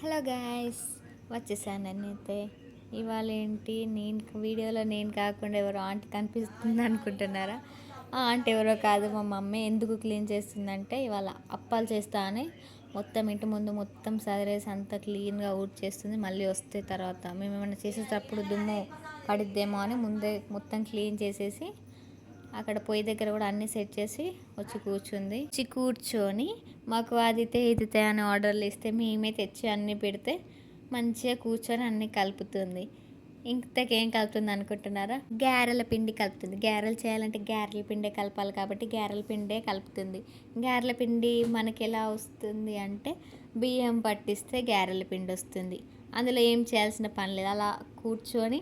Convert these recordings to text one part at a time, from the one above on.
Hello guys, వచ్చేసాను నేనైతే. ఇవాళ ఏంటి, నేను వీడియోలో నేను కాకుండా ఎవరో ఆంటీ కనిపిస్తుంది అనుకుంటున్నారా? ఆ ఆంటీ ఎవరో కాదు, మా మమ్మీ. ఎందుకు క్లీన్ చేస్తుందంటే ఇవాళ అప్పాలు చేస్తా అని మొత్తం ఇంటి ముందు మొత్తం సదిరేసి అంతా క్లీన్గా ఊడ్చేస్తుంది. మళ్ళీ వస్తే తర్వాత మేము ఏమైనా చేసేటప్పుడు దుమ్ము పడిద్దేమో అని ముందే మొత్తం క్లీన్ చేసేసి అక్కడ పొయ్యి దగ్గర కూడా అన్నీ సెట్ చేసి కూర్చొని మాకు అదితే ఇదితే అని ఆర్డర్లు ఇస్తే మేమే తెచ్చి అన్నీ పెడితే మంచిగా కూర్చొని అన్నీ కలుపుతుంది. ఇంతకేం కలుపుతుంది అనుకుంటున్నారా? గారెల పిండి కలుపుతుంది. గారెలు చేయాలంటే గారెల పిండే కలపాలి కాబట్టి గారెల పిండే కలుపుతుంది. గారెల పిండి మనకి ఎలా వస్తుంది అంటే బియ్యం పట్టిస్తే గారెల పిండి వస్తుంది. అందులో ఏం చేయాల్సిన పని లేదు. అలా కూర్చొని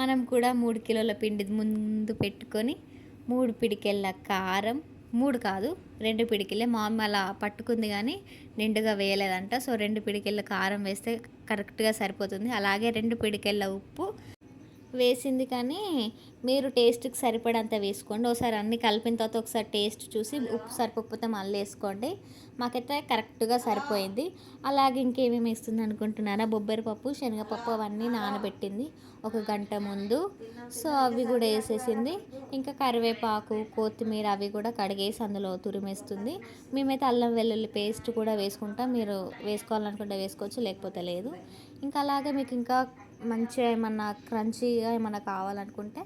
మనం కూడా 3 కిలోల పిండి ముందు పెట్టుకొని 3 పిడికెళ్ళ కారం, 3 కాదు 2 పిడికిలే, మా అమ్మ అలా పట్టుకుంది కానీ నిండుగా వేయలేదంట. సో 2 పిడికెళ్ళ కారం వేస్తే కరెక్ట్గా సరిపోతుంది. అలాగే 2 పిడికెళ్ళ ఉప్పు వేసింది. కానీ మీరు టేస్ట్కి సరిపడంత వేసుకోండి. ఒకసారి అన్నీ కలిపిన తర్వాత ఒకసారి టేస్ట్ చూసి ఉప్పు సరిపోకపోతే మళ్ళీ వేసుకోండి. మాకైతే కరెక్ట్గా సరిపోయింది. అలాగే ఇంకేమేమి వేస్తుంది అనుకుంటున్నారా? బొబ్బరిపప్పు, శనగపప్పు అవన్నీ నానబెట్టింది 1 గంట ముందు. సో అవి కూడా వేసేసింది. ఇంకా కరివేపాకు, కొత్తిమీర అవి కూడా కడిగేసి అందులో తురిమేస్తుంది. మేమైతే అల్లం వెల్లుల్లి పేస్ట్ కూడా వేసుకుంటాం. మీరు వేసుకోవాలనుకుంటే వేసుకోవచ్చు, లేకపోతే లేదు. ఇంకా అలాగే మీకు ఇంకా మంచిగా ఏమన్నా క్రంచీగా ఏమన్నా కావాలనుకుంటే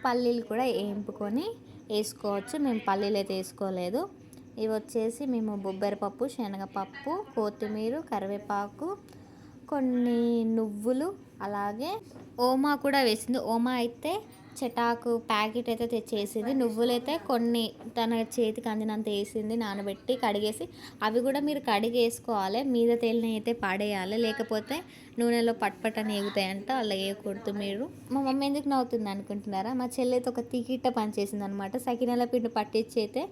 పల్లీలు కూడా వేయింపుకొని వేసుకోవచ్చు. మేము పల్లీలు అయితే వేసుకోలేదు. ఇవి వచ్చేసి మేము బొబ్బరిపప్పు, శనగపప్పు, కొత్తిమీర, కరివేపాకు, కొన్ని నువ్వులు, అలాగే ఓమా కూడా వేసింది. ఓమా అయితే చెటాకు ప్యాకెట్ అయితే తెచ్చేసింది. నువ్వులైతే కొన్ని తన చేతికి అందినంత వేసింది, నానబెట్టి కడిగేసి. అవి కూడా మీరు కడిగేసుకోవాలి. మీద తేలిన అయితే పడేయాలి, లేకపోతే నూనెలో పట్పట్టని ఎగుతాయంట. అలా వేయకూడదు మీరు. మా మమ్మీ ఎందుకు నవ్వుతుంది అనుకుంటున్నారా? మా చెల్లి అయితే ఒక తీకిట్ట పని చేసింది అనమాట. సకినాల పిండి పట్టించి అయితే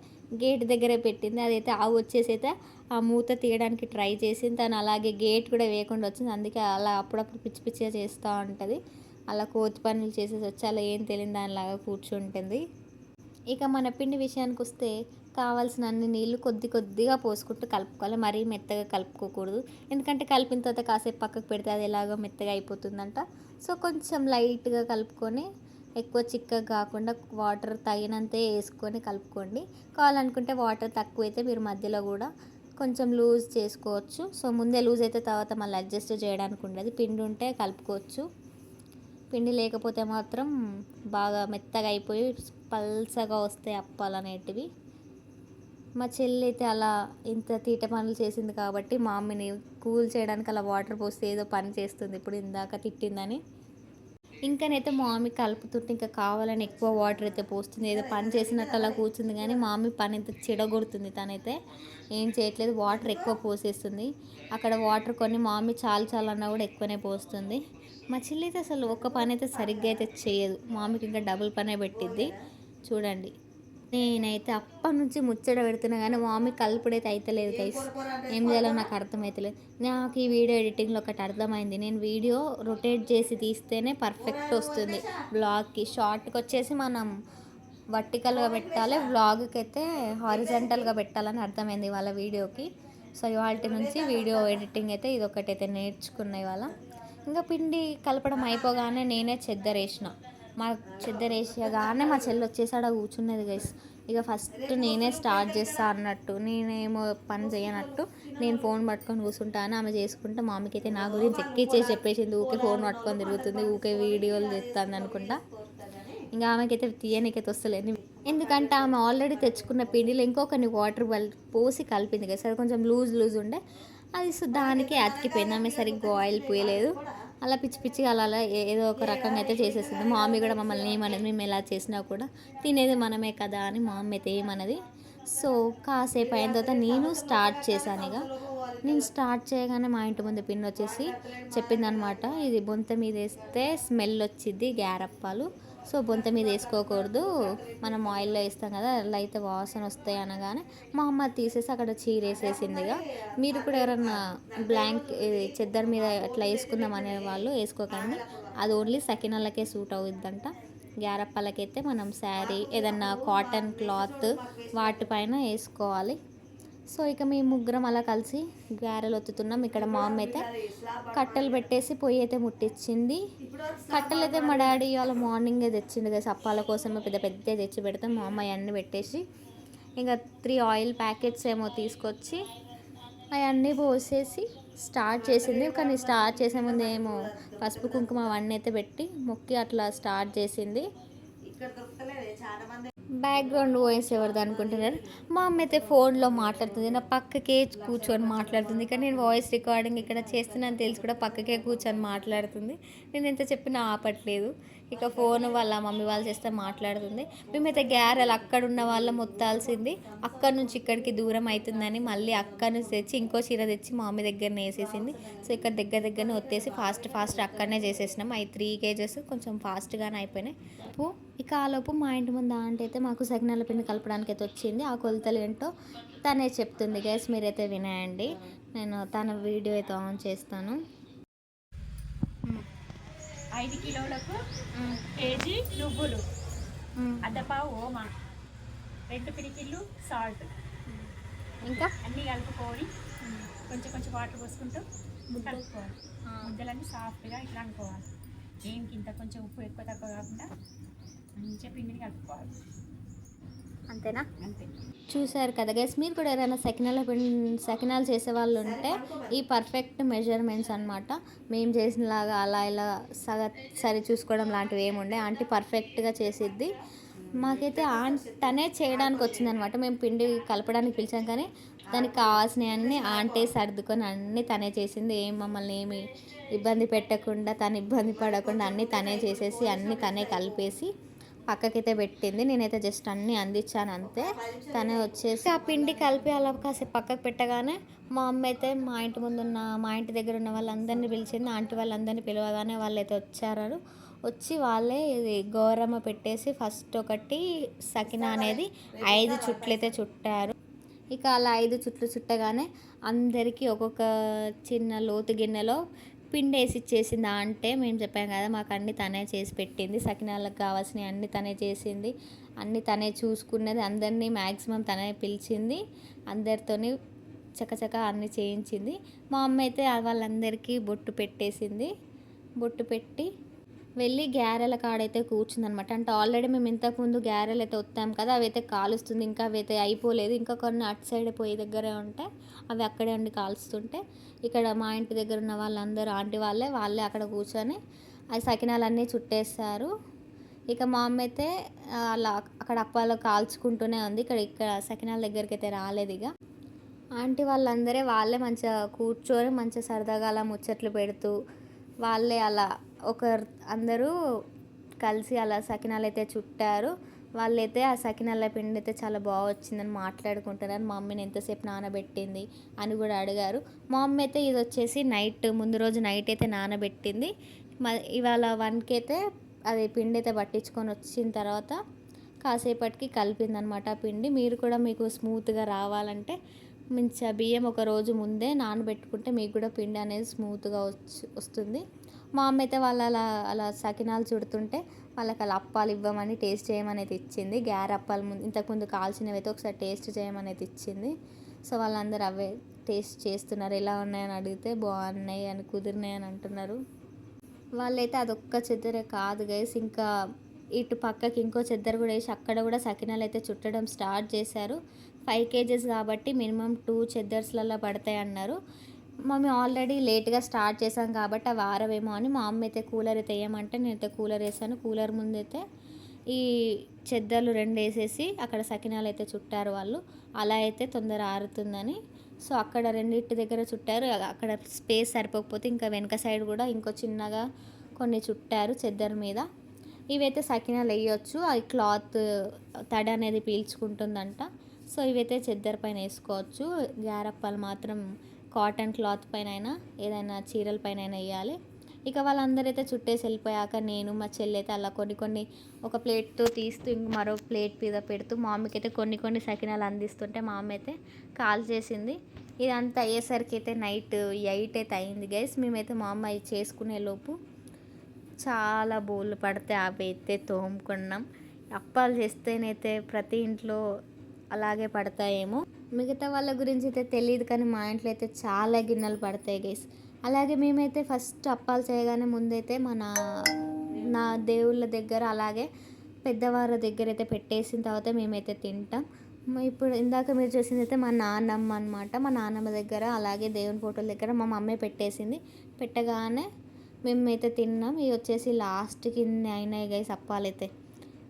గేట్ దగ్గరే పెట్టింది. అదైతే ఆవు వచ్చేసి అయితే ఆ మూత తీయడానికి ట్రై చేసింది. తను అలాగే గేట్ కూడా వేయకుండా వచ్చింది. అందుకే అలా అప్పుడప్పుడు పిచ్చి పిచ్చిగా చేస్తూ ఉంటుంది. అలా కోతి పనులు చేసేసి వచ్చి అలా ఏం తెలియని దానిలాగా కూర్చుంటుంది. ఇక మన పిండి విషయానికి వస్తే కావాల్సిన అన్ని నీళ్ళు కొద్ది కొద్దిగా పోసుకుంటూ కలుపుకోవాలి. మరీ మెత్తగా కలుపుకోకూడదు. ఎందుకంటే కలిపిన తర్వాత కాసేపు పక్కకు పెడితే అది ఎలాగో మెత్తగా అయిపోతుందంట. సో కొంచెం లైట్గా కలుపుకొని, ఎక్కువ చిక్కగా కాకుండా వాటర్ తగినంతే వేసుకొని కలుపుకోండి. కావాలనుకుంటే వాటర్ తక్కువైతే మీరు మధ్యలో కూడా కొంచెం లూజ్ చేసుకోవచ్చు. సో ముందే లూజ్ అయితే తర్వాత మళ్ళీ అడ్జస్ట్ చేయడానికి ఉండదు. పిండి ఉంటే కలుపుకోవచ్చు. పిండి లేకపోతే మాత్రం బాగా మెత్తగా అయిపోయి పల్సగా వస్తాయి అప్పాలు అనేటివి. మా చెల్లి అయితే అలా ఇంత తీట పనులు చేసింది కాబట్టి మా మమ్మీని కూల్ చేయడానికి అలా వాటర్ పోస్తే ఏదో పని చేస్తుంది. ఇప్పుడు ఇందాక తిట్టిందని ఇంకనైతే మా మమ్మీ కలుపుతుంటే ఇంకా కావాలని ఎక్కువ వాటర్ అయితే పోస్తుంది. ఏదో పని చేసినట్టు అలా కూర్చుంది కానీ మా మమ్మీ పని అయితే చెడగొడుతుంది. తనైతే ఏం చేయట్లేదు, వాటర్ ఎక్కువ పోసేస్తుంది. అక్కడ వాటర్ కొన్ని మా మమ్మీ చాలు చాలు అన్నా కూడా ఎక్కువనే పోస్తుంది. మా చెల్లి అయితే అసలు ఒక్క పని అయితే సరిగ్గా అయితే చేయదు. మా మమ్మీకి ఇంకా డబుల్ పనే పెట్టిద్ది. చూడండి, నేనైతే అప్పటి నుంచి ముచ్చట పెడుతున్నా కానీ మా మమ్మీ కలుపుడైతే అయితలేదు గైస్. ఏం చేయాలో నాకు అర్థమవుతలేదు. నాకు ఈ వీడియో ఎడిటింగ్లో ఒకటి అర్థమైంది. నేను వీడియో రొటేట్ చేసి తీస్తేనే పర్ఫెక్ట్ వస్తుంది. బ్లాగ్కి షార్ట్కి వచ్చేసి మనం వర్టికల్గా పెట్టాలి, వ్లాగ్కి అయితే హారిజంటల్గా పెట్టాలని అర్థమైంది వాళ్ళ వీడియోకి. సో ఇవాళ నుంచి వీడియో ఎడిటింగ్ అయితే ఇది ఒకటైతే నేర్చుకున్న ఇవాళ. ఇంకా పిండి కలపడం అయిపోగానే నేనే చెద్దరేసిన. మా చెద్దరేసగానే మా చెల్లి వచ్చేసాడ కూర్చున్నది గైస్. ఇక ఫస్ట్ నేనే స్టార్ట్ చేస్తా అన్నట్టు, నేనేమో పని చేయనట్టు నేను ఫోన్ పట్టుకొని కూర్చుంటాను. ఆమె చేసుకుంటే మా మమ్మీకి అయితే నా గురించి ఎక్కిచ్చేసి చెప్పేసింది. ఊకే ఫోన్ పట్టుకొని తిరుగుతుంది, ఊకే వీడియోలు తెస్తుంది అనుకుంటా. ఇంకా ఆమెకైతే తీయనికైతే వస్తలేదు. ఎందుకంటే ఆమె ఆల్రెడీ తెచ్చుకున్న పిండిలో ఇంకొకరిని వాటర్ పోసి కలిపింది కదా, సరే కొంచెం లూజ్ లూజ్ ఉండే అది. సో దానికి అతికిపోయింది. ఆమె సరిగ్గా ఆయిల్ పోయలేదు. అలా పిచ్చి పిచ్చిగా అలా అలా ఏదో ఒక రకంగా అయితే చేసేసింది. మా మమ్మీ కూడా మమ్మల్ని ఏమనేది, మేము ఎలా చేసినా కూడా తినేది మనమే కదా అని మా మమ్మీ అయితే ఏమన్నది. సో కాసేపు అయిన తర్వాత నేను స్టార్ట్ చేశాను. ఇక నేను స్టార్ట్ చేయగానే మా ఇంటి ముందు పిన్ వచ్చేసి చెప్పిందనమాట, ఇది బొంత మీద వేస్తే స్మెల్ వచ్చింది గ్యారప్పాలు. సో బొంత మీద వేసుకోకూడదు, మనం ఆయిల్లో వేస్తాం కదా, అలా అయితే వాసన వస్తాయి అనగానే మా అమ్మ తీసేసి అక్కడ చీరేసేసిందిగా. మీరు కూడా ఎవరన్నా బ్లాంక్ చెద్దర్ మీద అట్లా వేసుకుందాం అనే వాళ్ళు వేసుకోకండి. అది ఓన్లీ సకినాలకే సూట్ అవుద్దంట. గ్యారప్పాలకైతే మనం శారీ ఏదన్నా కాటన్ క్లాత్ వాటిపైన వేసుకోవాలి. సో ఇక మేము ముగ్గురం అలా కలిసి గారెలు ఒత్తుతున్నాం. ఇక్కడ మా అమ్మ అయితే కట్టెలు పెట్టేసి పొయ్యి అయితే ముట్టించింది. కట్టెలు అయితే మా డాడీ ఇవాళ మార్నింగే తెచ్చిండు కదా, అప్పాల కోసమే పెద్ద పెద్ద తెచ్చి పెడతాం. మా అమ్మ అవన్నీ పెట్టేసి ఇంకా 3 ఆయిల్ ప్యాకెట్స్ ఏమో తీసుకొచ్చి అవన్నీ పోసేసి స్టార్ట్ చేసింది. కానీ స్టార్ట్ చేసే ముందు ఏమో పసుపు కుంకుమ అవన్నీ అయితే పెట్టి మొక్కి అట్లా స్టార్ట్ చేసింది. బ్యాక్గ్రౌండ్ వాయిస్ ఎవరిది అనుకుంటున్నారు? మా అమ్మ అయితే ఫోన్లో మాట్లాడుతుంది, నా పక్కకే కూర్చొని మాట్లాడుతుంది. కానీ నేను వాయిస్ రికార్డింగ్ ఇక్కడ చేస్తున్నాను తెలిసి కూడా పక్కకే కూర్చొని మాట్లాడుతుంది. నేను ఎంత చెప్పినా ఆపట్లేదు. ఇక ఫోన్ వాళ్ళ మమ్మీ వాళ్ళు చేస్తే మాట్లాడుతుంది. మేమైతే గ్యారెలు అక్కడ ఉన్న వాళ్ళం మొత్తాల్సింది, అక్కడ నుంచి ఇక్కడికి దూరం అవుతుందని మళ్ళీ అక్కడ నుంచి తెచ్చి ఇంకో చీర తెచ్చి మా మమ్మీ దగ్గరనే వేసేసింది. సో ఇక్కడ దగ్గరనే వచ్చేసి ఫాస్ట్ అక్కడనే చేసేసినాం. అవి 3 kgs కొంచెం ఫాస్ట్గానే అయిపోయినాయి. ఇక ఆలోపు మా ఇంటి ముందు ఆంటీ అయితే మాకు సకినాల పిండి కలపడానికి అయితే వచ్చింది. ఆ కొలతలు ఏంటో తనే చెప్తుంది గైస్, మీరైతే వినాయండి. నేను తన వీడియో అయితే ఆన్ చేస్తాను. 5 కిలోలకు కేజీ నువ్వులు, అద్దపావు ఓమా, 2 పిడికిళ్ళు సాల్ట్, ఇంకా అన్నీ కలుపుకొని కొంచెం వాటర్ పోసుకుంటూ కలుపుకోవాలి. ముద్దలన్నీ సాఫ్ట్గా ఇట్లా అనుకోవాలి. ఏంటి ఇంత కొంచెం ఉప్పు ఎక్కువ తక్కువ కాకుండా మంచిగా పిండిని కలుపుకోవాలి. అంతేనా? అంతే. చూసారు కదా గైస్, మీరు కూడా ఎవరైనా సకినాలు చేసే వాళ్ళు ఉంటే ఈ పర్ఫెక్ట్ మెజర్మెంట్స్ అనమాట. మేము చేసినలాగా అలా ఇలా సరి చూసుకోవడం లాంటివి ఏముండే. ఆంటీ పర్ఫెక్ట్గా చేసిద్ది. మాకైతే తనే చేయడానికి వచ్చిందనమాట. మేము పిండి కలపడానికి పిలిచాం కానీ దానికి కావాల్సినవి అన్నీ ఆంటీ సర్దుకొని అన్నీ తనే చేసింది. మమ్మల్ని ఏమి ఇబ్బంది పెట్టకుండా, తను ఇబ్బంది పడకుండా అన్నీ తనే చేసేసి అన్నీ తనే కలిపేసి పక్కకైతే పెట్టింది. నేనైతే జస్ట్ అన్నీ అందించాను అంతే. తనే వచ్చేసి ఆ పిండి కలిపి అలా కాసేపు పక్కకు పెట్టగానే మా అమ్మ అయితే మా ఇంటి దగ్గర ఉన్న వాళ్ళందరినీ పిలిచింది. ఆంటీ వాళ్ళందరినీ పిలవగానే వాళ్ళైతే వచ్చి వాళ్ళే ఇది గౌరమ్మ పెట్టేసి ఫస్ట్ ఒకటి సకినా అనేది 5 చుట్లు అయితే చుట్టారు. ఇక అలా 5 చుట్లు చుట్టగానే అందరికీ ఒక్కొక్క చిన్న లోతు గిన్నెలో పిండి వేసి ఇచ్చేసింది. అంటే మేము చెప్పాం కదా, మాకు అన్నీ తనే చేసి పెట్టింది. సకినాలకు కావాల్సినవి అన్నీ తనే చేసింది, అన్నీ తనే చూసుకున్నది. అందరినీ మ్యాక్సిమం తనే పిలిచింది, అందరితోని చకచక అన్నీ చేయించింది. మా అమ్మ అయితే వాళ్ళందరికీ బొట్టు పెట్టేసింది. బొట్టు పెట్టి వెళ్ళి గ్యారెల కాడైతే కూర్చుందనమాట. అంటే ఆల్రెడీ మేము ఇంతకుముందు గ్యారెలు అయితే వస్తాం కదా, అవి అయితే కాలుస్తుంది. ఇంకా అవి అయితే అయిపోలేదు. ఇంకా కొన్ని అటు సైడ్ పొయ్యి దగ్గరే ఉంటాయి, అవి అక్కడే ఉండి కాలుస్తుంటే ఇక్కడ మా ఇంటి దగ్గర ఉన్న వాళ్ళందరూ ఆంటీ వాళ్ళే అక్కడ కూర్చొని ఆ సకినాలన్నీ చుట్టేస్తారు. ఇక మా అమ్మ అయితే అలా అక్కడ అప్పాలు కాల్చుకుంటూనే ఉంది. ఇక్కడ సకినాల దగ్గరికి అయితే రాలేదు. ఇక ఆంటీ వాళ్ళే మంచిగా కూర్చొని మంచిగా సరదాగా అలా ముచ్చట్లు పెడుతూ వాళ్ళే అలా అందరూ కలిసి అలా సకినాలు అయితే చుట్టారు. వాళ్ళైతే ఆ సకినాల పిండి అయితే చాలా బాగా వచ్చిందని మాట్లాడుకుంటున్నారు. మా మమ్మీని ఎంతసేపు నానబెట్టింది అని కూడా అడిగారు. మా మమ్మీ అయితే ఇది వచ్చేసి ముందు రోజు నైట్ అయితే నానబెట్టింది. ఇవాళ 1కి అయితే అది పిండి అయితే పట్టించుకొని వచ్చిన తర్వాత కాసేపటికి కలిపిందనమాట ఆ పిండి. మీరు కూడా మీకు స్మూత్గా రావాలంటే మంచిగా బియ్యం ఒక రోజు ముందే నానబెట్టుకుంటే మీకు కూడా పిండి అనేది స్మూత్గా వస్తుంది. మా అమ్మ అయితే వాళ్ళు అలా సకినాలు చుడుతుంటే వాళ్ళకి అలా అప్పాలు ఇవ్వమని టేస్ట్ చేయమని అయితే ఇచ్చింది. అప్పాలు ఇంతకుముందు కాల్చినవి అయితే ఒకసారి టేస్ట్ చేయమని అయితే ఇచ్చింది. సో వాళ్ళందరూ అవే టేస్ట్ చేస్తున్నారు. ఎలా ఉన్నాయని అడిగితే బాగున్నాయి అని, కుదిరినాయి అని అంటున్నారు. వాళ్ళైతే అదొక్క చెద్దరే కాదు గైస్, ఇంకా ఇటు పక్కకి ఇంకో చెద్దరు కూడా వేసి అక్కడ కూడా సకినాలు అయితే చుట్టడం స్టార్ట్ చేశారు. 5 kgs కాబట్టి మినిమం 2 చెద్దర్స్లలో పడతాయి అన్నారు. మేము ఆల్రెడీ లేట్గా స్టార్ట్ చేసాం కాబట్టి అవి ఆరవేమో అని మా అమ్మ అయితే కూలర్ అయితే వేయమంటే నేనైతే కూలర్ వేసాను. కూలర్ ముందైతే ఈ చెద్దర్లు 2 వేసేసి అక్కడ సకినాలు అయితే చుట్టారు వాళ్ళు. అలా అయితే తొందర ఆరుతుందని సో అక్కడ రెండింటి దగ్గర చుట్టారు. అక్కడ స్పేస్ సరిపోకపోతే ఇంకా వెనక సైడ్ కూడా ఇంకో చిన్నగా కొన్ని చుట్టారు చెద్దర్ మీద. ఇవైతే సకినాలు వేయొచ్చు, అవి క్లాత్ తడి అనేది పీల్చుకుంటుందంట. సో ఇవైతే చెద్దర్ పైన వేసుకోవచ్చు. గారప్పాలు మాత్రం కాటన్ క్లాత్ పైన అయినా ఏదైనా చీరల పైన అయినా వేయాలి. ఇక వాళ్ళందరైతే చుట్టేసి వెళ్ళిపోయాక నేను మా చెల్లి అయితే అలా కొన్ని ఒక ప్లేట్తో తీస్తూ ఇంక మరో ప్లేట్ మీద పెడుతూ మా మమ్మీకి అయితే కొన్ని సకినాలు అందిస్తుంటే మా అమ్మ అయితే కాల్ చేసింది. ఇదంతా అయ్యేసరికి అయితే నైట్ 8 అయితే అయింది గైస్. మేమైతే మా అమ్మ చేసుకునే లోపు చాలా బోళ్ళు పడితే అవి అయితే తోముకున్నాం. అప్పాలు చేస్తేనైతే ప్రతి ఇంట్లో అలాగే పడతాయేమో. మిగతా వాళ్ళ గురించి అయితే తెలియదు కానీ మా ఇంట్లో అయితే చాలా గిన్నెలు పడతాయి గైస్. అలాగే మేమైతే ఫస్ట్ అప్పాలు చేయగానే ముందైతే నా దేవుళ్ళ దగ్గర అలాగే పెద్దవారి దగ్గర అయితే పెట్టేసిన తర్వాత మేమైతే తింటాం. ఇప్పుడు ఇందాక మీరు చూసింది అయితే మా నాన్నమ్మ అనమాట. మా నాన్నమ్మ దగ్గర అలాగే దేవుని ఫోటోల దగ్గర మా మమ్మీ పెట్టేసింది. పెట్టగానే మేమైతే తిన్నాం. ఇవి వచ్చేసి లాస్ట్కి ఇన్ని అయినాయి గైస్ అప్పాలైతే.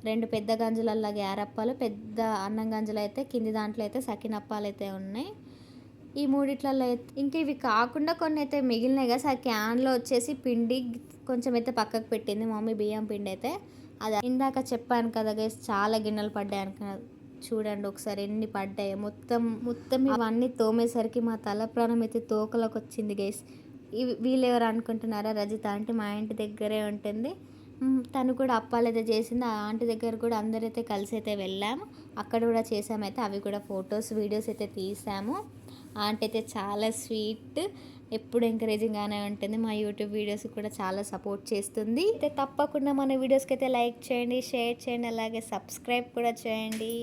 2 పెద్ద గంజులల్లో గ్యారప్పాలు, పెద్ద అన్నం గంజులు అయితే కింది దాంట్లో అయితే సకినప్పాలు అయితే ఉన్నాయి. ఈ మూడిట్లలో ఇంకా ఇవి కాకుండా కొన్ని అయితే మిగిలినాయి కదా. ఆ క్యాన్లో వచ్చేసి పిండి కొంచెం అయితే పక్కకు పెట్టింది మమ్మీ, బియ్యం పిండి అయితే. అది ఇందాక చెప్పాను కదా గైస్ చాలా గిన్నెలు పడ్డాయి అనుకున్నారు. చూడండి ఒకసారి ఎన్ని పడ్డాయి. మొత్తం ఇవన్నీ తోమేసరికి మా తల ప్రాణం అయితే తోకలోకి వచ్చింది గైస్. వీళ్ళెవరు అనుకుంటున్నారా? రజిత ఆంటీ మా ఇంటి దగ్గరే ఉంటుంది. తను కూడా అప్పాలైతే చేసింది. ఆ ఆంటీ దగ్గర కూడా అందరైతే కలిసి అయితే వెళ్ళాము. అక్కడ కూడా చేసామైతే. అవి కూడా ఫొటోస్ వీడియోస్ అయితే తీసాము. ఆంటీ అయితే చాలా స్వీట్, ఎప్పుడు ఎంకరేజింగ్గానే ఉంటుంది. మా యూట్యూబ్ వీడియోస్ కూడా చాలా సపోర్ట్ చేస్తుంది. అయితే తప్పకుండా మన వీడియోస్కి అయితే లైక్ చేయండి, షేర్ చేయండి, అలాగే సబ్స్క్రైబ్ కూడా చేయండి.